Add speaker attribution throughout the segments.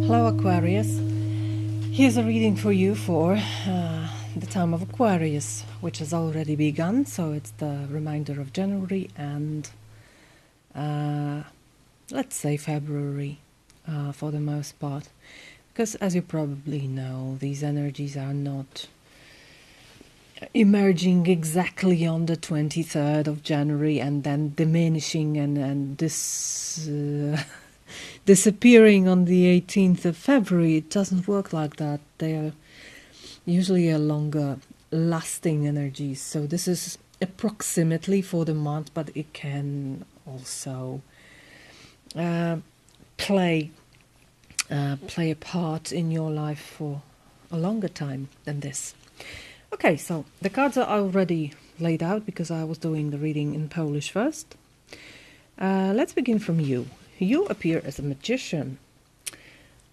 Speaker 1: Hello Aquarius, here's a reading for you for the time of Aquarius, which has already begun, so it's the reminder of January and let's say February for the most part, because as you probably know, these energies are not emerging exactly on the 23rd of January and then diminishing and this disappearing on the 18th of February. It doesn't work like that. They are usually a longer lasting energies. So this is approximately for the month, but it can also play a part in your life for a longer time than this. Okay, so the cards are already laid out because I was doing the reading in Polish first. Let's begin from you. You appear as a magician,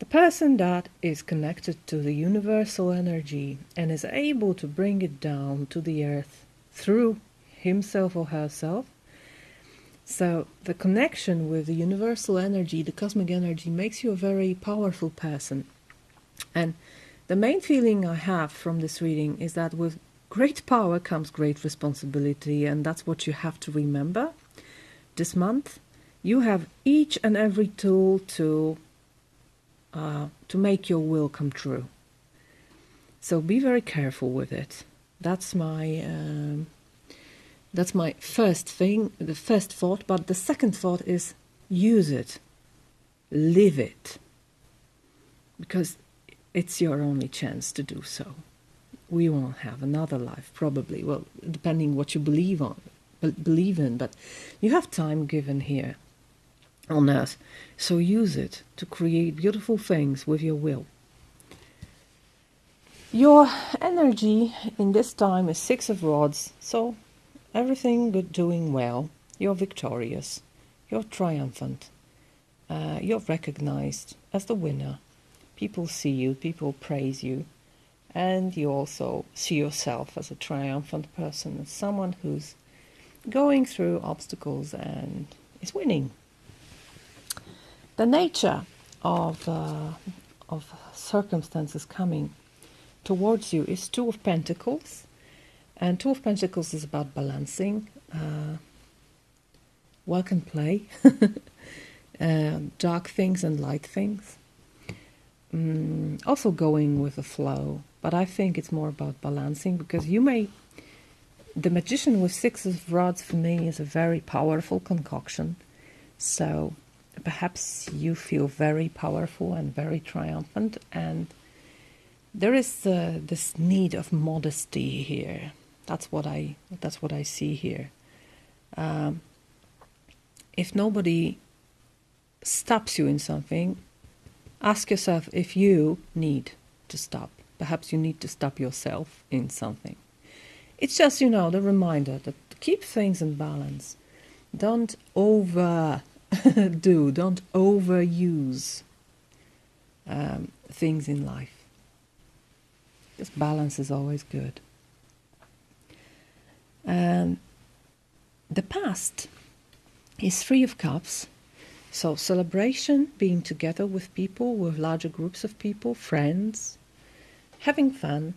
Speaker 1: the person that is connected to the universal energy and is able to bring it down to the earth through himself or herself. So the connection with the universal energy, the cosmic energy, makes you a very powerful person. And the main feeling I have from this reading is that with great power comes great responsibility, and that's what you have to remember this month. You have each and every tool to make your will come true. So be very careful with it. That's my first thing, the first thought. But the second thought is use it, live it, because it's your only chance to do so. We won't have another life, probably. Well, depending what you believe in, but you have time given here on earth, so use it to create beautiful things with your will. Your energy in this time is 6 of Rods, so everything good, doing well. You're victorious, you're triumphant, you're recognized as the winner. People see you, people praise you, and you also see yourself as a triumphant person, as someone who's going through obstacles and is winning. The nature of circumstances coming towards you is 2 of Pentacles, and 2 of Pentacles is about balancing, work and play, dark things and light things, also going with the flow, but I think it's more about balancing, because the Magician with 6 of Rods for me is a very powerful concoction, so perhaps you feel very powerful and very triumphant, and there is this need of modesty here. That's what I see here. If nobody stops you in something, ask yourself if you need to stop. Perhaps you need to stop yourself in something. It's just, the reminder that to keep things in balance. Don't overuse things in life. This balance is always good. The past is 3 of Cups, so celebration, being together with people, with larger groups of people, friends, having fun,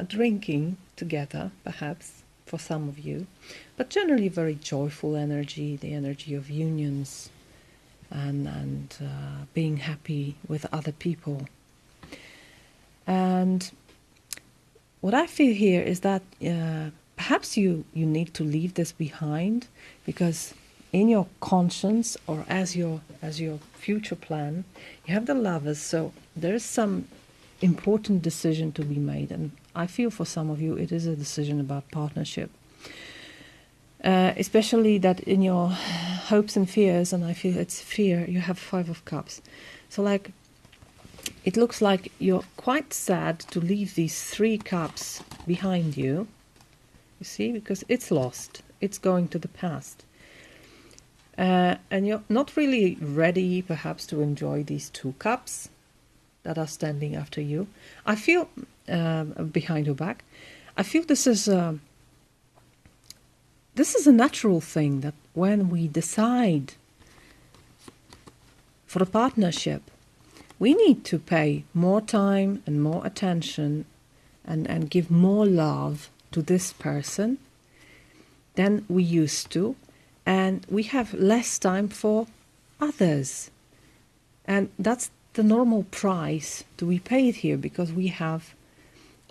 Speaker 1: drinking together, perhaps for some of you, but generally very joyful energy, the energy of unions and being happy with other people. And what I feel here is that perhaps you need to leave this behind, because in your conscience or as your future plan, you have the Lovers, so there's some important decision to be made, and I feel for some of you it is a decision about partnership, especially that in your hopes and fears, and I feel it's fear, you have 5 of Cups, so it looks like you're quite sad to leave these 3 cups behind you, you see, because it's lost, it's going to the past, and you're not really ready perhaps to enjoy these 2 cups that are standing after you. I feel behind your back. I feel this is a natural thing, that when we decide for a partnership, we need to pay more time and more attention and give more love to this person than we used to, and we have less time for others. And that's the normal price to be paid here, because we have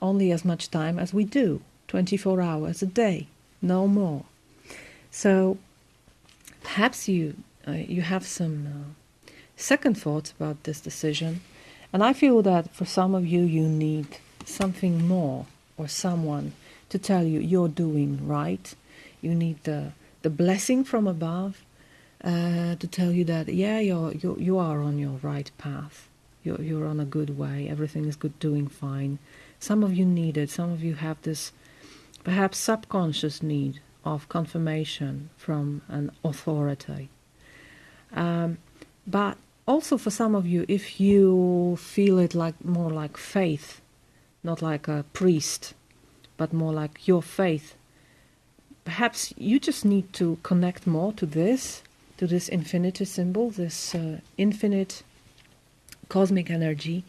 Speaker 1: only as much time as we do, 24 hours a day, no more. So perhaps you have some second thoughts about this decision, and I feel that for some of you, you need something more or someone to tell you you're doing right. You need the blessing from above to tell you that, yeah, you are on your right path. You're on a good way. Everything is good, doing fine. Some of you need it. Some of you have this perhaps subconscious need of confirmation from an authority. But also for some of you, if you feel it like more like faith, not like a priest, but more like your faith, perhaps you just need to connect more to this infinity symbol, this infinite cosmic energy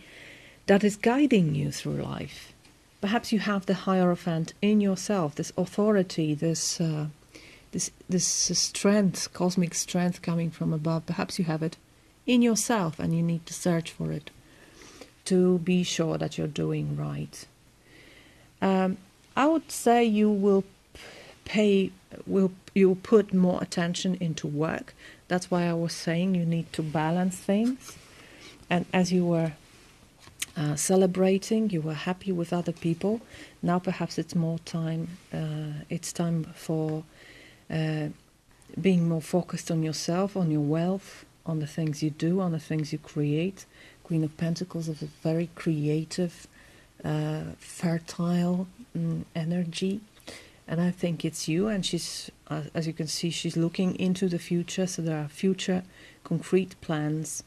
Speaker 1: that is guiding you through life. Perhaps you have the Hierophant in yourself, this authority, this strength, cosmic strength coming from above. Perhaps you have it in yourself and you need to search for it to be sure that you're doing right. I would say you will put more attention into work. That's why I was saying you need to balance things. And as you were celebrating, you were happy with other people. Now perhaps it's more time. It's time for being more focused on yourself, on your wealth, on the things you do, on the things you create. Queen of Pentacles is a very creative, fertile energy. And I think it's you, and she's, as you can see, she's looking into the future, so there are future concrete plans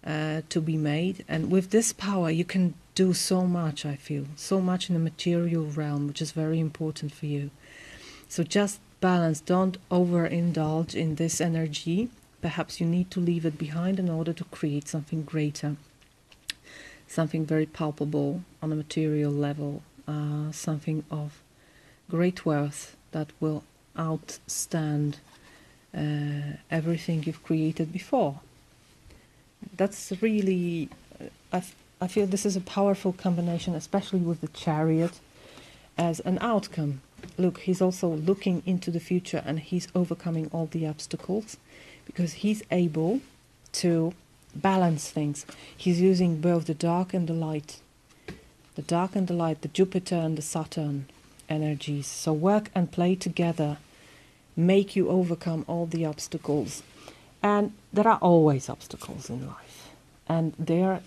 Speaker 1: to be made. And with this power, you can do so much, I feel, so much in the material realm, which is very important for you. So just balance, don't overindulge in this energy. Perhaps you need to leave it behind in order to create something greater, something very palpable on a material level, something of great worth that will outstand everything you've created before. That's really, I feel this is a powerful combination, especially with the Chariot as an outcome. Look, he's also looking into the future and he's overcoming all the obstacles because he's able to balance things. He's using both the dark and the light. The dark and the light, the Jupiter and the Saturn energies. So work and play together make you overcome all the obstacles. And there are always obstacles in life. And they are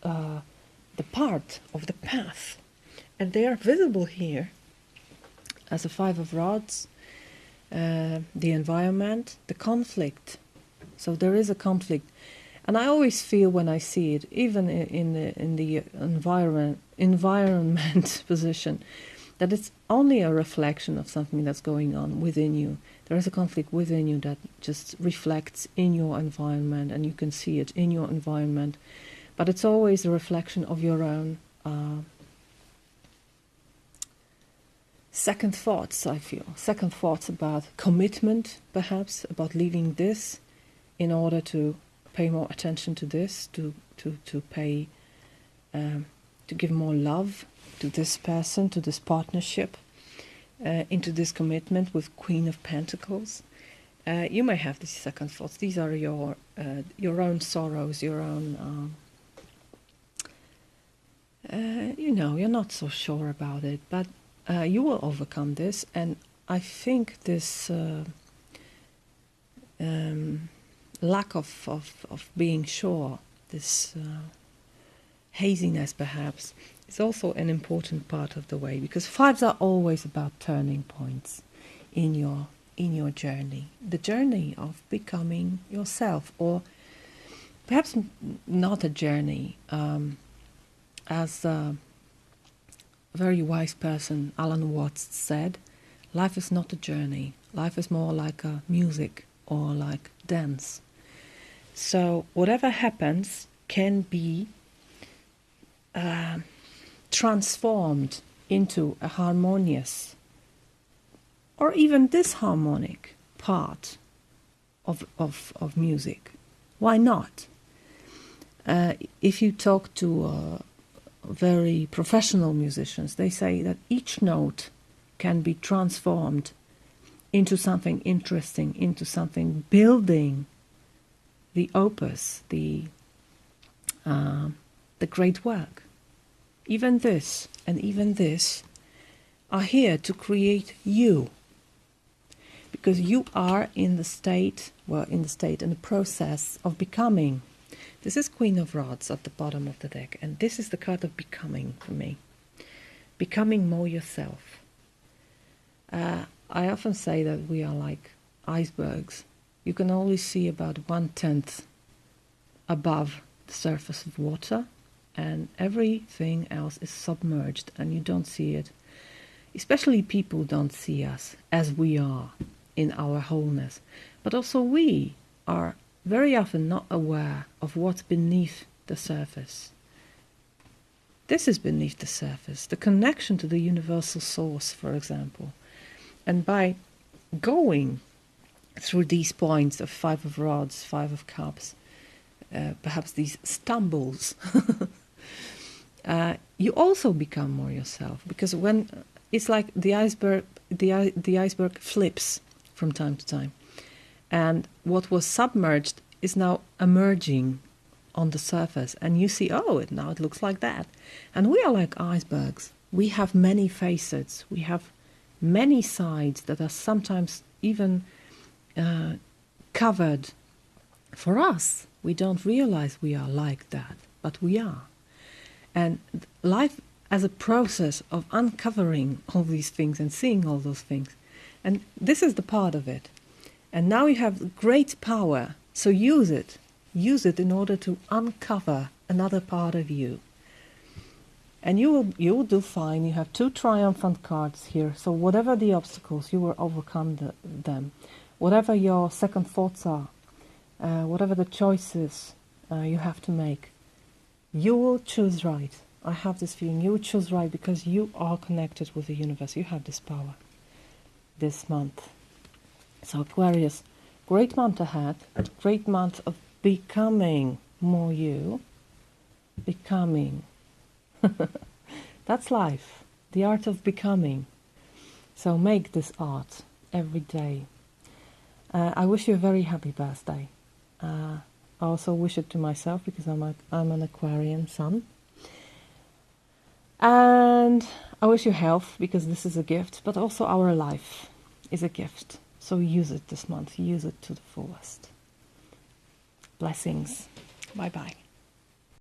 Speaker 1: the part of the path. And they are visible here as a Five of Rods, the environment, the conflict. So there is a conflict. And I always feel when I see it, even in the environment position, that it's only a reflection of something that's going on within you. There is a conflict within you that just reflects in your environment, and you can see it in your environment. But it's always a reflection of your own second thoughts, I feel. Second thoughts about commitment, perhaps, about leaving this in order to pay more attention to this, to pay, to give more love to this person, to this partnership, into this commitment with Queen of Pentacles. You may have these second thoughts. These are your own sorrows, your own, you're not so sure about it, but you will overcome this. And I think this lack of being sure, this haziness perhaps, is also an important part of the way, because fives are always about turning points in your journey, the journey of becoming yourself, or perhaps not a journey. As a very wise person, Alan Watts, said, life is not a journey. Life is more like a music or like dance. So whatever happens, can be transformed into a harmonious or even disharmonic part of music. Why not? If you talk to very professional musicians, they say that each note can be transformed into something interesting, into something building the opus, the great work. Even this and even this are here to create you, because you are in the state, in the process of becoming. This is Queen of Rods at the bottom of the deck, and this is the card of becoming for me. Becoming more yourself. I often say that we are like icebergs. You can only see about 1/10 above the surface of water, and everything else is submerged and you don't see it. Especially people don't see us as we are in our wholeness. But also we are very often not aware of what's beneath the surface. This is beneath the surface, the connection to the universal source, for example. And by going through these points of 5 of Rods, 5 of Cups, perhaps these stumbles, you also become more yourself. Because when it's like the iceberg, the iceberg flips from time to time, and what was submerged is now emerging on the surface, and you see, oh, now it looks like that. And we are like icebergs. We have many facets. We have many sides that are sometimes even covered for us. We don't realize we are like that, but we are. And life as a process of uncovering all these things and seeing all those things. And this is the part of it. And now you have great power, so use it. Use it in order to uncover another part of you. And you will do fine. You have 2 triumphant cards here. So whatever the obstacles, you will overcome them. Whatever your second thoughts are, whatever the choices you have to make, you will choose right. I have this feeling you will choose right because you are connected with the universe. You have this power this month. So Aquarius, great month ahead. Great month of becoming more you. Becoming. That's life. The art of becoming. So make this art every day. I wish you a very happy birthday. I also wish it to myself because I'm an Aquarian sun. And I wish you health because this is a gift, but also our life is a gift. So use it this month. Use it to the fullest. Blessings. Bye-bye.